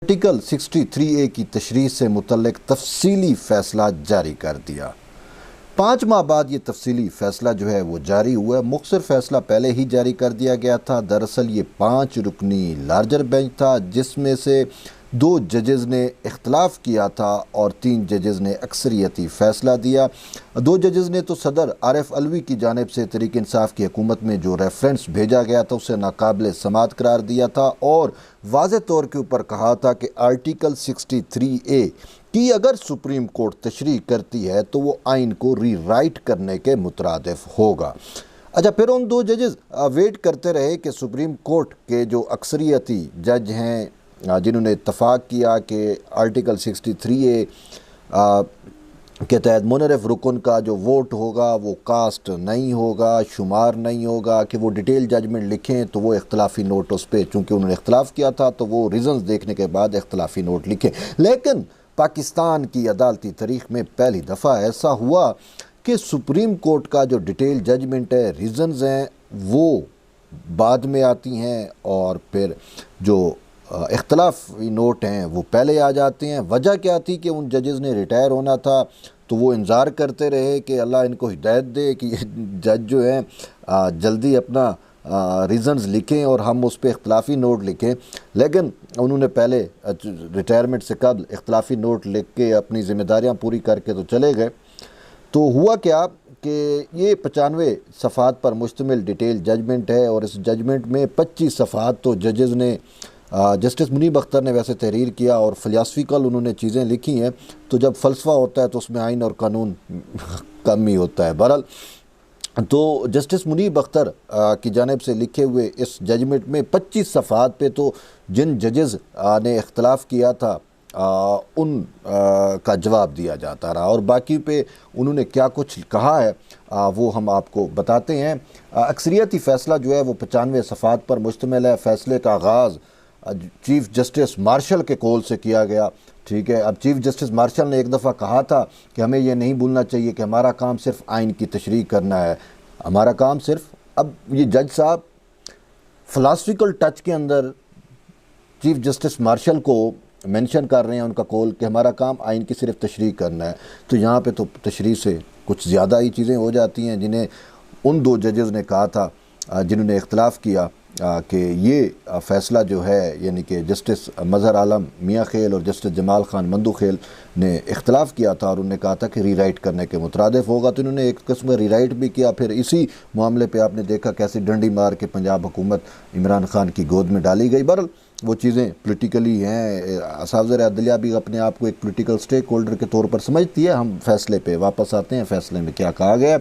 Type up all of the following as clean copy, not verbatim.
Article 63A की तशरीह से मुतल्लिक तफसीली फ़ैसला जारी कर दिया। 5 माह बाद ये तफसीली फ़ैसला जो है वो जारी हुआ है। मुख्तसर फ़ैसला पहले ही जारी कर दिया गया था। दरअसल ये 5 रुकनी लार्जर बेंच था, जिसमें से 2 जजेज़ ने इख्तलाफ किया था और 3 जजेज़ ने अक्सरियती फ़ैसला दिया। 2 जजेज़ ने तो सदर आरिफ अलवी की जानिब से तहरीक इंसाफ की हुकूमत में जो रेफरेंस भेजा गया था उसे नाकाबिल समात करार दिया था और वाज़े तौर के ऊपर कहा था कि आर्टिकल 63A की अगर सुप्रीम कोर्ट तशरीह करती है तो वो आइन को रीराइट करने के मुतरादिफ होगा। अच्छा, फिर उन 2 जजेस वेट करते रहे कि सुप्रीम कोर्ट के जो अक्सरियती जज हैं जिन्होंने इत्तफाक किया कि आर्टिकल 63A के तहत मुनरफ रुकन का जो वोट होगा वो कास्ट नहीं होगा, शुमार नहीं होगा, कि वो डिटेल जजमेंट लिखें तो वो इख्तलाफी नोट उस पर, चूँकि उन्होंने इख्तलाफ किया था तो वो रीज़न्स देखने के बाद इख्तलाफी नोट लिखें। लेकिन पाकिस्तान की अदालती तारीख़ में पहली दफ़ा ऐसा हुआ कि सुप्रीम कोर्ट का जो डिटेल जजमेंट है, रीज़न्स हैं, वो बाद में आती हैं और फिर जो इख्तलाफी नोट हैं वो पहले आ जाते हैं। वजह क्या थी कि उन जजेस ने रिटायर होना था, तो वो इंतज़ार करते रहे कि अल्लाह इनको हिदायत दे कि जज जो हैं जल्दी अपना रीज़न्स लिखें और हम उस पर इख्तलाफी नोट लिखें। लेकिन उन्होंने पहले रिटायरमेंट से कबल इख्तलाफी नोट लिख के अपनी ज़िम्मेदारियाँ पूरी करके तो चले गए। तो हुआ क्या कि ये 95 सफ़ात पर मुश्तमिल डिटेल जजमेंट है और इस जजमेंट में 25 सफ़ात तो जजेज़ ने जस्टिस मुनीब अख्तर ने वैसे तहरीर किया और फ़िलासफ़िकल उन्होंने चीज़ें लिखी हैं। तो जब फ़लसफ़ा होता है तो उसमें आइन और कानून कम ही होता है। बहरहाल तो जस्टिस मुनीब अख्तर की जानिब से लिखे हुए इस जजमेंट में 25 सफ़ात पे तो जिन जजेज़ ने इख्तलाफ किया था उन का जवाब दिया जाता रहा और बाकी पे उन्होंने क्या कुछ कहा है वो हम आपको बताते हैं। अक्सरियती फ़ैसला जो है वो 95 सफ़ात पर मुश्तमिल है। फ़ैसले का आगाज़ चीफ़ जस्टिस मार्शल के कॉल से किया गया। ठीक है, अब चीफ़ जस्टिस मार्शल ने एक दफ़ा कहा था कि हमें ये नहीं भूलना चाहिए कि हमारा काम सिर्फ आइन की तशरीह करना है, हमारा काम सिर्फ, अब ये जज साहब फ़िलासफ़िकल टच के अंदर चीफ़ जस्टिस मार्शल को मेंशन कर रहे हैं, उनका कॉल कि हमारा काम आइन की सिर्फ तशरीह करना है। तो यहाँ पे तो तशरीह से कुछ ज़्यादा ही चीज़ें हो जाती हैं, जिन्हें उन 2 जजेज़ ने कहा था जिन्होंने इख्तलाफ किया कि ये फ़ैसला जो है, यानी कि जस्टिस मज़हर आलम मियाँ खेल और जस्टिस जमाल ख़ान मंदू खेल ने इख्तलाफ किया था और उन्होंने कहा था कि रीराइट करने के मुतरादिफ होगा। तो इन्होंने एक किस्म रीराइट भी किया। फिर इसी मामले पे आपने देखा कैसी डंडी मार के पंजाब हुकूमत इमरान खान की गोद में डाली गई। बहरहाल वो चीज़ें पोलिटिकली हैं। असाज़र अदलिया भी अपने आप को एक पोलिटिकल स्टेक होल्डर के तौर पर समझती है। हम फ़ैसले पे वापस आते हैं। फ़ैसले में क्या कहा गया?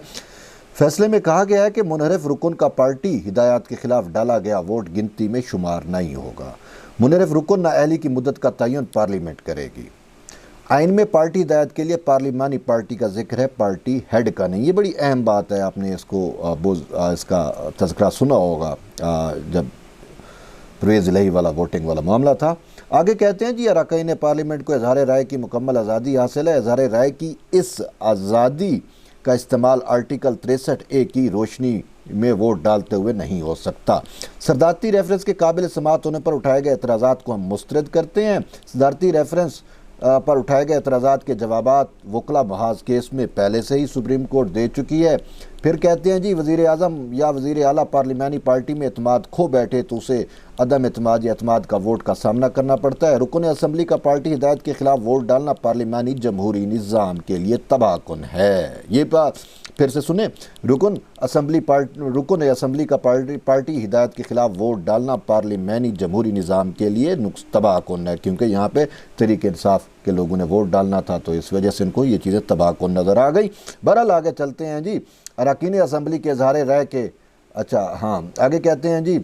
फ़ैसले में कहा गया है कि मुनहरफ रुकन का पार्टी हिदायत के ख़िलाफ़ डाला गया वोट गिनती में शुमार नहीं होगा। मुनहरफ रुकन नाअहली की मुद्दत का तयन पार्लियामेंट करेगी। आइन में पार्टी हिदायत के लिए पार्लिमानी पार्टी का जिक्र है, पार्टी हेड का नहीं। ये बड़ी अहम बात है। आपने इसका तज़किरा सुना होगा जब परवेज़ इलाही वाला वोटिंग वाला मामला था। आगे कहते हैं जी, अरकाइन पार्लियामेंट को इज़हार राय की मुकम्मल आज़ादी हासिल है। इज़हार राय की इस आज़ादी का इस्तेमाल आर्टिकल 63A की रोशनी में वोट डालते हुए नहीं हो सकता। सदारती रेफरेंस के काबिल समात होने पर उठाए गए एतराज़ात को हम मुस्तरद करते हैं। सदारती रेफरेंस पर उठाए गए एतराज़ात के जवाबात वकला बहाज़ केस में पहले से ही सुप्रीम कोर्ट दे चुकी है। फिर कहते हैं जी, वज़ीर आज़म या वज़ीर आला पार्लिमानी पार्टी में एतमाद खो बैठे तो उसे अदम एतमाद या एतमाद का वोट का सामना करना पड़ता है। रुकन असम्बली का पार्टी हिदायत के ख़िलाफ़ वोट डालना पार्लिमानी जमहूरी निज़ाम के लिए तबाहकुन है। ये बात फिर से सुने, रुकन असम्बली का पार्टी हिदायत के ख़िलाफ़ वोट डालना पार्लिमानी जमहूरी निज़ाम के लिए तबाहकुन है, क्योंकि यहाँ पे तहरीक इंसाफ के लोगों ने वोट डालना था तो इस वजह से इनको ये चीज़ें तबाहकुन नज़र आ गई। बहरहाल आगे चलते हैं जी। अरकान असम्बली के इज़हार राय के आगे कहते हैं जी,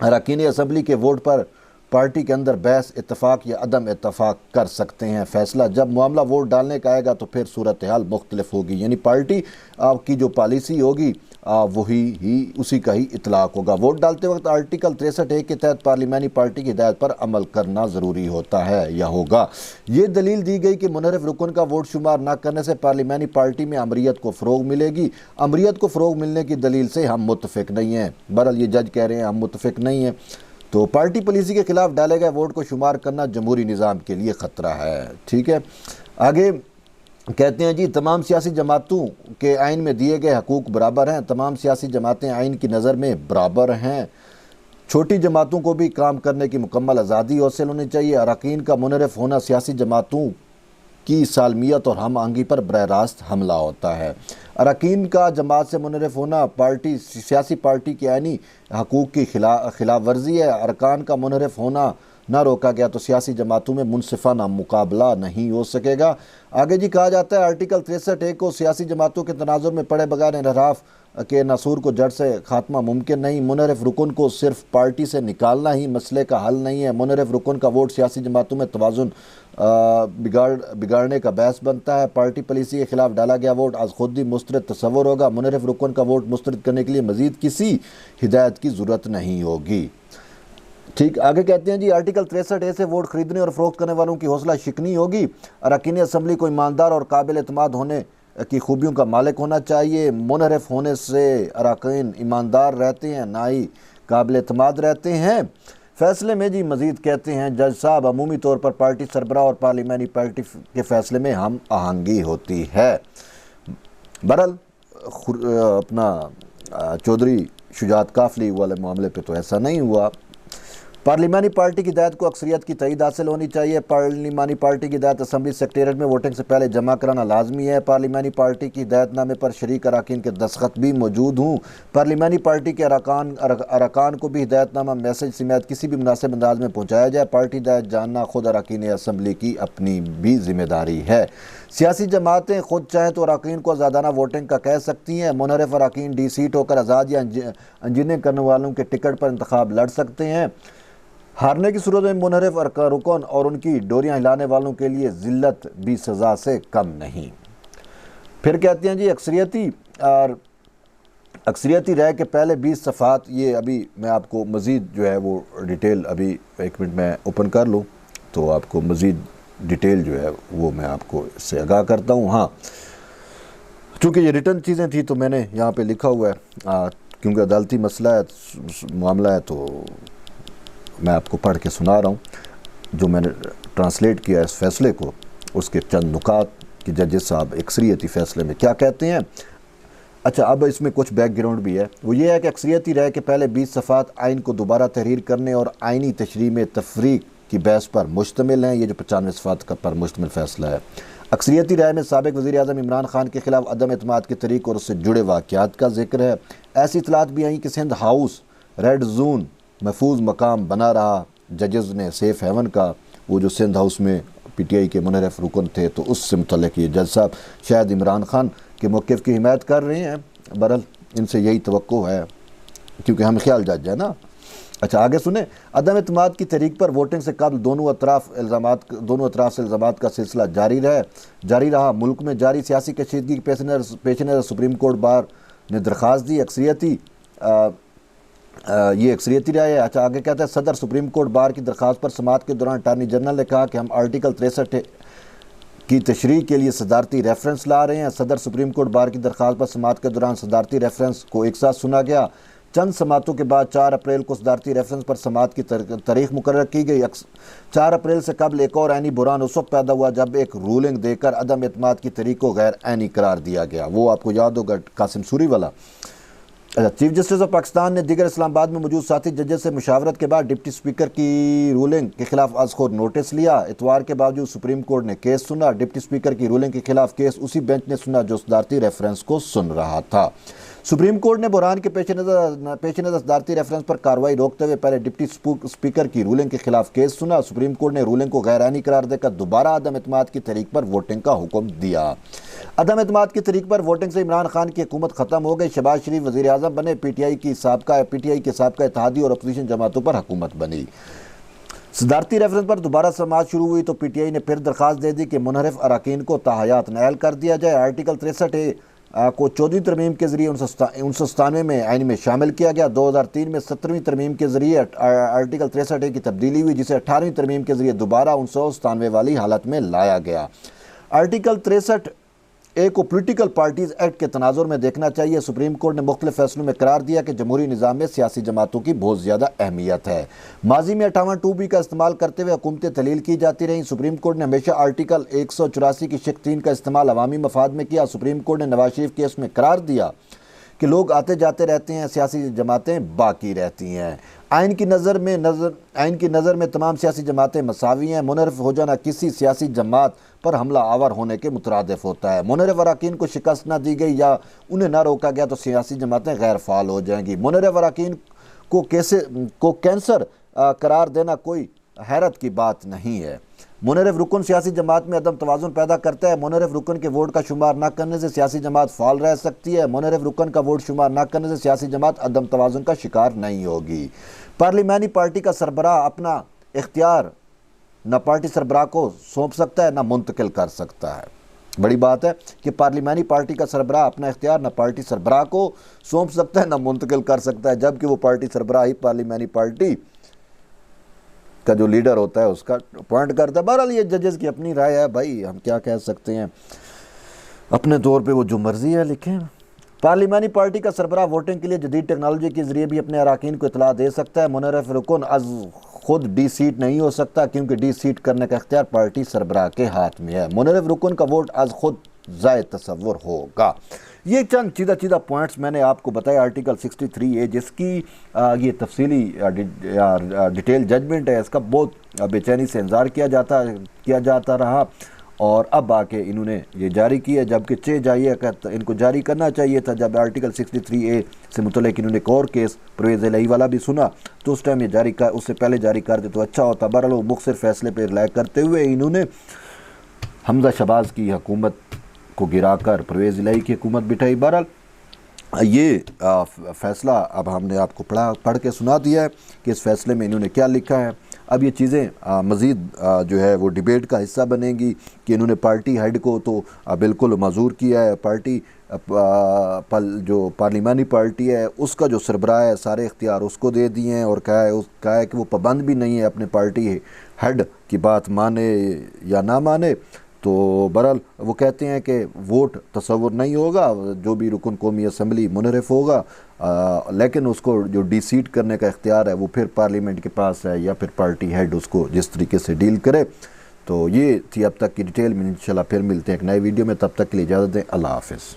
अरकान असम्बली के वोट पर पार्टी के अंदर बहस इत्तफाक या अदम इत्तफाक कर सकते हैं। फ़ैसला जब मामला वोट डालने का आएगा तो फिर सूरत हाल मुख्तलिफ होगी, यानी पार्टी की जो पॉलिसी होगी वही उसी का ही इतलाक़ होगा। वोट डालते वक्त आर्टिकल 63A के तहत पार्लिमानी पार्टी की हिदायत पर अमल करना ज़रूरी होता है या होगा। ये दलील दी गई कि मुनहरफ रुकन का वोट शुमार न करने से पार्लिमानी पार्टी में अमरीत को फ़रोग मिलेगी। अमरीत को फ़रोग मिलने की दलील से हम मुतफ़िक नहीं हैं। बहरहाल ये जज कह रहे हैं हम मुतफ़िक नहीं हैं। तो पार्टी पॉलिसी के खिलाफ डाले गए वोट को शुमार करना जमहूरी निज़ाम के लिए ख़तरा है। ठीक है, आगे कहते हैं जी, तमाम सियासी जमातों के आइन में दिए गए हकूक़ बराबर हैं। तमाम सियासी जमातें आइन की नज़र में बराबर हैं। छोटी जमातों को भी काम करने की मुकम्मल आज़ादी हासिल होनी चाहिए। अरकान का मुनहरफ होना सियासी जमातों की सालमियत और हम आहंगी पर बरह रास्त हमला होता है। अरकान का जमात से मुनहरफ होना सियासी पार्टी के आइनी हकूक़ की खिलाफ वर्जी है। अरकान का मुनहरफ होना ना रोका गया तो सियासी जमातों में मुनसिफाना मुकाबला नहीं हो सकेगा। आगे जी कहा जाता है, आर्टिकल 63A को सियासी जमातों के तनाजुर में पड़े बगैर इनहराफ के नसूर को जड़ से खात्मा मुमकिन नहीं। मुनहरफ रुकन को सिर्फ पार्टी से निकालना ही मसले का हल नहीं है। मुनहरफ रुकन का वोट सियासी जमातों में तवाज़ुन बिगाड़ने का बहस बनता है। पार्टी पॉलिसी के खिलाफ डाला गया वोट आज खुद ही मुस्तरद तस्वुर होगा। मुनहरफ रुकन का वोट मुस्तरद करने के लिए मजीद किसी हिदायत की ज़रूरत नहीं होगी। ठीक, आगे कहते हैं जी, आर्टिकल 63A से वोट खरीदने और फरोख्त करने वालों की हौसला शिकनी होगी। अरकान असम्बली को ईमानदार और काबिल एतमाद होने की खूबियों का मालिक होना चाहिए। मुनहरफ होने से अरकान ईमानदार रहते हैं, ना ही काबिल एतमाद रहते हैं। फैसले में जी मजीद कहते हैं, जज साहब, अमूमी तौर पर पार्टी सरबराह और पार्लिमानी पार्टी के फैसले में हम आहंगी होती है। बहरहाल अपना चौधरी शुजात काफली वाले मामले पे तो ऐसा नहीं हुआ। पार्लिमानी पार्टी की हिदायत को अक्सरियत की तईद हासिल होनी चाहिए। पार्लिमानी पार्टी की हिदायत असम्बली सेक्रेटरीट में वोटिंग से पहले जमा कराना लाजमी है। पार्लिमानी पार्टी की हिदायतनामे पर शरीक अरकान के दस्तखत भी मौजूद हों। पार्लिमानी पार्टी के अरकान को भी हिदायतनामा मैसेज समेत किसी भी मुनासिब अंदाज में पहुँचाया जाए। पार्टी हिदायत जानना खुद अरकान असम्बली की अपनी भी जिम्मेदारी है। सियासी जमातें खुद चाहें तो अरकान को आज़ादाना वोटिंग का कह सकती हैं। मुनहरफ अरकान डी सीट होकर आज़ाद या इंजीनियरिंग करने वालों के टिकट पर इंतखाब लड़ सकते हैं। हारने की सूरत में मुनहरफ रुकन और उनकी डोरियां हिलाने वालों के लिए जिल्लत भी सज़ा से कम नहीं। फिर कहते हैं जी, अक्सरियती राय के पहले 20 सफ़ात, ये अभी मैं आपको मज़ीद जो है वो डिटेल, अभी एक मिनट में ओपन कर लूँ तो आपको मज़ीद डिटेल जो है वो मैं आपको इससे आगाह करता हूँ। हाँ, चूँकि ये रिटर्न चीज़ें थी तो मैंने यहाँ पे लिखा हुआ है, क्योंकि अदालती मसला है, मामला है, तो मैं आपको पढ़ के सुना रहा हूँ जो मैंने ट्रांसलेट किया इस फ़ैसले को, उसके चंद नुकात कि जजेस साहब अक्सरियती फ़ैसले में क्या कहते हैं। अच्छा, अब इसमें कुछ बैकग्राउंड भी है। वो ये है कि अक्सरियती राय के पहले 20 सफ़ात आइन को दोबारा तहरीर करने और आइनी तशरीह में तफरीक की बहस पर मुश्तमिल हैं। ये जो 95 सफ़ात का पर मुश्तमिल फ़ैसला है। अक्सरियती राय में साबिक़ वज़ीर आज़म इमरान खान के ख़िलाफ़ अदम एतमाद के तरीक़ और उससे जुड़े वाक़यात का जिक्र है। ऐसी इतलात भी आई कि सिंध हाउस रेड जोन महफूज मकाम बना रहा। जजेस ने सेफ हेवन का, वो जो सिंध हाउस में PTI के मुनहरफ रुकन थे, तो उससे मुतल्लिक़ ये जज साहब शायद इमरान खान के मौक़िफ़ की हिमायत कर रहे हैं। बहरहाल इनसे यही तवक्को है, क्योंकि हम ख्याल जज है ना। अच्छा, आगे सुने, अदम एतमाद की तहरीक पर वोटिंग से कबल दोनों अतराफ से इल्ज़ामात का सिलसिला जारी रहा। मुल्क में जारी सियासी कशीदगी के पेश नज़र सुप्रीम कोर्ट बार ने दरख्वास्त दी। ये अक्सरियती राय है। अच्छा, आगे कहता है, सदर सुप्रीम कोर्ट बार की दरख्वास्त पर समाअत के दौरान अटारनी जनरल ने कहा कि हम आर्टिकल 63 की तशरीह के लिए सदारती रेफरेंस ला रहे हैं। सदर सुप्रीम कोर्ट बार की दरख्वास्त पर समाअत के दौरान सदारती रेफरेंस को एक साथ सुना गया। चंद समातों के बाद 4 अप्रैल को सदारती रेफरेंस पर समाअत की तारीख मुकर्रर की गई। 4 अप्रैल से कबल एक और आइनी बुरान उस वक्त पैदा हुआ जब एक रूलिंग देकर अदम एतमाद की तहरीक को गैर आइनी करार दिया गया। वो आपको याद होगा, कासिम सूरी वाला। चीफ जस्टिस ऑफ पाकिस्तान ने दीगर इस्लामाबाद में मौजूद साथी जजेस से मुशावरत के बाद डिप्टी स्पीकर की रूलिंग के खिलाफ आज खुद नोटिस लिया। इतवार के बावजूद सुप्रीम कोर्ट ने केस सुना। डिप्टी स्पीकर की रूलिंग के खिलाफ केस उसी बेंच ने सुना जो सदारती रेफरेंस को सुन रहा था। सुप्रीम कोर्ट ने बुरहान के पेश नज़र सदारती रेफरेंस पर कार्रवाई रोकते हुए पहले डिप्टी स्पीकर की रूलिंग के खिलाफ केस सुना। सुप्रीम कोर्ट ने रूलिंग को गैर-आइनी करार देकर दोबारा अदम एतमाद की तहरीक पर वोटिंग का हुक्म दिया। अदम एतमाद की तहरीक पर वोटिंग से इमरान खान की हुकूमत ख़त्म हो गई। शहबाज शरीफ वज़ीर आज़म बने। PTI के साबका इत्तेहादी और अपोजिशन जमातों पर हुकूमत बनी। सदारती रेफरेंस पर दोबारा समाअत शुरू हुई तो PTI ने फिर दरख्वास्त दे दी कि मुनहरफ अरकान को ताहयात नाअहल कर दिया जाए। आर्टिकल 63A को 14वीं तरमीम के जरिए 1997 में आइन में शामिल किया गया। 2003 में 17वीं तरमीम के जरिए आर्टिकल 63A की तब्दीली हुई, जिसे 18वीं तरमीम के जरिए दोबारा 1997 वाली हालत में लाया गया। आर्टिकल 63 ए को पोलिटिकल पार्टीज़ एक्ट के तनाजुर में देखना चाहिए। सुप्रीम कोर्ट ने मुख्तलिफ फैसलों में करार दिया कि जमहूरी निज़ाम में सियासी जमातों की बहुत ज़्यादा अहमियत है। माजी में 58(2)B का इस्तेमाल करते हुए हुकूमतें तलील की जाती रहीं। सुप्रीम कोर्ट ने हमेशा आर्टिकल 184 की शिक 3 का इस्तेमाल अवामी मफाद में किया। सुप्रीम कोर्ट ने नवाज शरीफ केस में करार दिया कि लोग आते जाते रहते हैं, सियासी जमातें बाकी रहती हैं। आइन की नज़र में तमाम सियासी जमातें मसावी हैं। मुनहरफ हो जाना किसी सियासी जमात पर हमला आवर होने के मुतरादिफ होता है। मुनहरफ अरकान को शिकस्त ना दी गई या उन्हें ना रोका गया तो सियासी जमातें गैर फाल हो जाएंगी। मुनहरफ अरकान को कैंसर करार देना कोई हैरत की बात नहीं है। मुनहरफ रुकन सियासी जमात में अदम तवाज़ुन पैदा करता है। मुनहरफ रुकन के वोट का शुमार न करने से सियासी जमात फाल रह सकती है। मुनहरफ रुकन का वोट शुमार न करने से सियासी जमात अदम तवाज़ुन का शिकार नहीं होगी। पार्लिमानी पार्टी का सरबराह अपना इख्तियार न पार्टी सरबराह को सौंप सकता है न मुंतकिल कर सकता है। बड़ी बात है कि पार्लिमानी पार्टी का सरबराह अपना इख्तियार न पार्टी सरबराह को सौंप सकता है न मुंतकिल कर सकता है, जबकि वो पार्टी सरबराह ही पार्लिमानी पार्टी का जो लीडर होता है उसका अपॉइंट करता है। बहरहाल ये जजेस की अपनी राय है भाई, हम क्या कह सकते हैं, अपने तौर पे वो जो मर्जी है लिखें। पार्लिमानी पार्टी का सरबराह वोटिंग के लिए जदीद टेक्नोलॉजी के जरिए भी अपने अरकान को इतला दे सकता है। मुनहरफ रुकन अज खुद डी सीट नहीं हो सकता क्योंकि डी सीट करने का इख्तियार पार्टी सरबराह के हाथ में है। मुनहरफ रुकन का वोट अज खुद ज़ायद तसव्वुर होगा। ये चंद चीदा पॉइंट्स मैंने आपको बताया आर्टिकल 63A, जिसकी ये तफसीली डिटेल जजमेंट है। इसका बहुत बेचैनी से इंतज़ार किया जाता रहा और अब आके इन्होंने ये जारी किया, जबकि इनको जारी करना चाहिए था। जब आर्टिकल 63A से मुतल्लिक़ इन्होंने एक और केस परवेज़ इलाही वाला भी सुना तो उस टाइम ये उससे पहले जारी कर दे तो अच्छा होता। बहरहाल मुख्तसर फैसले पर रिलाय करते हुए इन्होंने हमजा शहबाज की हुकूमत को गिराकर परवेज़ इलाही की हुकूमत बिठाई। बहरहाल ये फ़ैसला अब हमने आपको पढ़ के सुना दिया है कि इस फैसले में इन्होंने क्या लिखा है। अब ये चीज़ें मज़ीद जो है वो डिबेट का हिस्सा बनेंगी कि इन्होंने पार्टी हेड को तो बिल्कुल माजूर किया है। पार्टी जो पार्लिमानी पार्टी है उसका जो सरबराह है सारे इख्तियार उसको दे दिए हैं और कहा है कि वो पाबंद भी नहीं है अपने पार्टी हेड की बात माने या ना माने। तो बहरहाल वो कहते हैं कि वोट तसव्वुर नहीं होगा, जो भी रुकन कौमी असम्बली मुनहरफ होगा, लेकिन उसको जो डी सीट करने का इख्तियार है वो फिर पार्लियामेंट के पास है या फिर पार्टी हेड उसको जिस तरीके से डील करे। तो ये थी अब तक की डिटेल में। इंशाल्लाह फिर मिलते हैं एक नए वीडियो में, तब तक के लिए इजाज़त दें। अल्लाह हाफ़िज़।